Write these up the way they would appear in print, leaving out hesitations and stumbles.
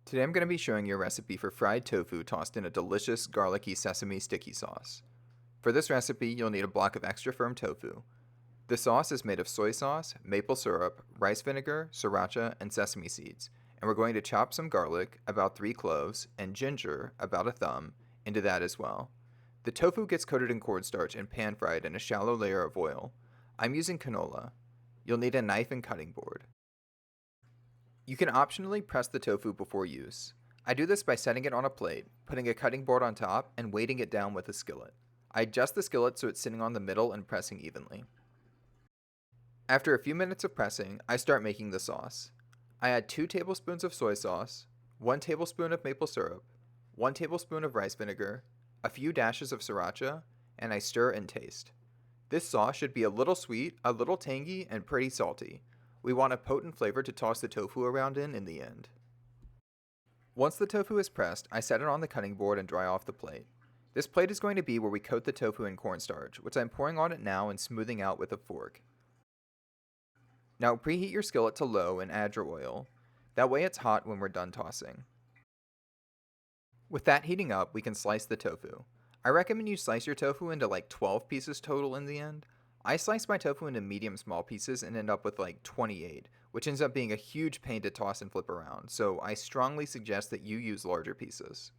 Today I'm going to be showing you a recipe for fried tofu tossed in a delicious garlicky sesame sticky sauce. For this recipe, you'll need a block of extra firm tofu. The sauce is made of soy sauce, maple syrup, rice vinegar, sriracha, and sesame seeds, and we're going to chop some garlic, about 3 cloves, and ginger, about a thumb, into that as well. The tofu gets coated in cornstarch and pan fried in a shallow layer of oil. I'm using canola. You'll need a knife and cutting board. You can optionally press the tofu before use. I do this by setting it on a plate, putting a cutting board on top, and weighting it down with a skillet. I adjust the skillet so it's sitting on the middle and pressing evenly. After a few minutes of pressing, I start making the sauce. I add 2 tablespoons of soy sauce, 1 tablespoon of maple syrup, 1 tablespoon of rice vinegar, a few dashes of sriracha, and I stir and taste. This sauce should be a little sweet, a little tangy, and pretty salty. We want a potent flavor to toss the tofu around in the end. Once the tofu is pressed, I set it on the cutting board and dry off the plate. This plate is going to be where we coat the tofu in cornstarch, which I'm pouring on it now and smoothing out with a fork. Now preheat your skillet to low and add your oil. That way it's hot when we're done tossing. With that heating up, we can slice the tofu. I recommend you slice your tofu into like 12 pieces total in the end. I slice my tofu into medium small pieces and end up with like 28, which ends up being a huge pain to toss and flip around, so I strongly suggest that you use larger pieces.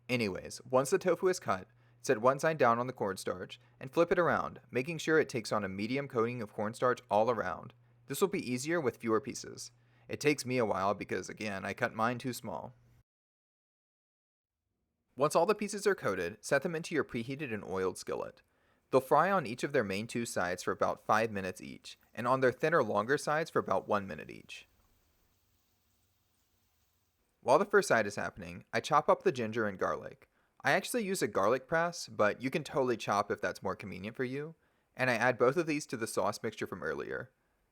Anyways, once the tofu is cut, set one side down on the cornstarch and flip it around, making sure it takes on a medium coating of cornstarch all around. This will be easier with fewer pieces. It takes me a while because, again, I cut mine too small. Once all the pieces are coated, set them into your preheated and oiled skillet. They'll fry on each of their main 2 sides for about 5 minutes each, and on their thinner, longer sides for about 1 minute each. While the first side is happening, I chop up the ginger and garlic. I actually use a garlic press, but you can totally chop if that's more convenient for you, and I add both of these to the sauce mixture from earlier.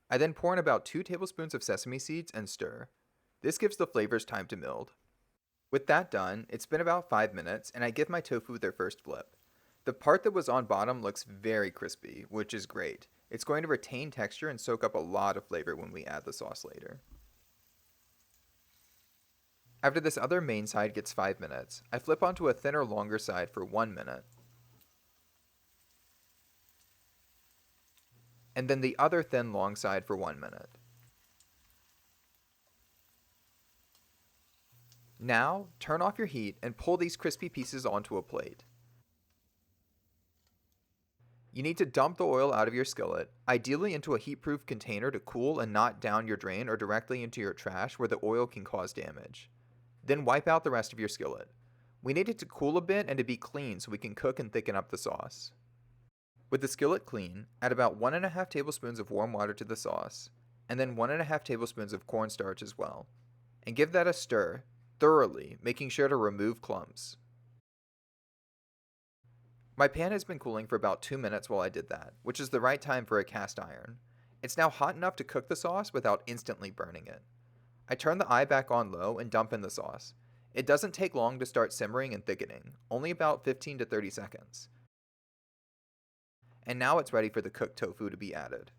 I then pour in about 2 tablespoons of sesame seeds and stir. This gives the flavors time to meld. With that done, it's been about 5 minutes, and I give my tofu their first flip. The part that was on bottom looks very crispy, which is great. It's going to retain texture and soak up a lot of flavor when we add the sauce later. After this other main side gets 5 minutes, I flip onto a thinner, longer side for 1 minute. And then the other thin, long side for 1 minute. Now, turn off your heat and pull these crispy pieces onto a plate. You need to dump the oil out of your skillet, ideally into a heat-proof container to cool and not down your drain or directly into your trash where the oil can cause damage. Then wipe out the rest of your skillet. We need it to cool a bit and to be clean so we can cook and thicken up the sauce. With the skillet clean, add about 1½ tablespoons of warm water to the sauce, and then 1½ tablespoons of cornstarch as well. And give that a stir, thoroughly, making sure to remove clumps. My pan has been cooling for about 2 minutes while I did that, which is the right time for a cast iron. It's now hot enough to cook the sauce without instantly burning it. I turn the eye back on low and dump in the sauce. It doesn't take long to start simmering and thickening, only about 15 to 30 seconds. And now it's ready for the cooked tofu to be added.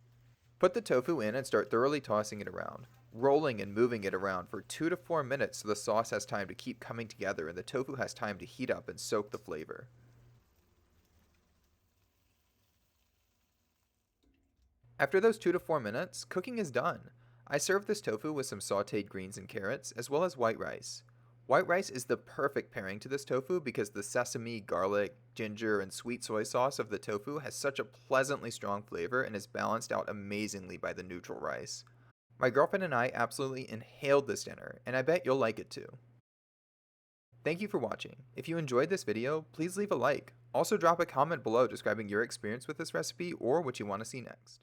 Put the tofu in and start thoroughly tossing it around, rolling and moving it around for 2 to 4 minutes so the sauce has time to keep coming together and the tofu has time to heat up and soak the flavor. After those 2 to 4 minutes, cooking is done. I serve this tofu with some sauteed greens and carrots, as well as white rice. White rice is the perfect pairing to this tofu because the sesame, garlic, ginger, and sweet soy sauce of the tofu has such a pleasantly strong flavor and is balanced out amazingly by the neutral rice. My girlfriend and I absolutely inhaled this dinner, and I bet you'll like it too. Thank you for watching. If you enjoyed this video, please leave a like. Also drop a comment below describing your experience with this recipe or what you want to see next.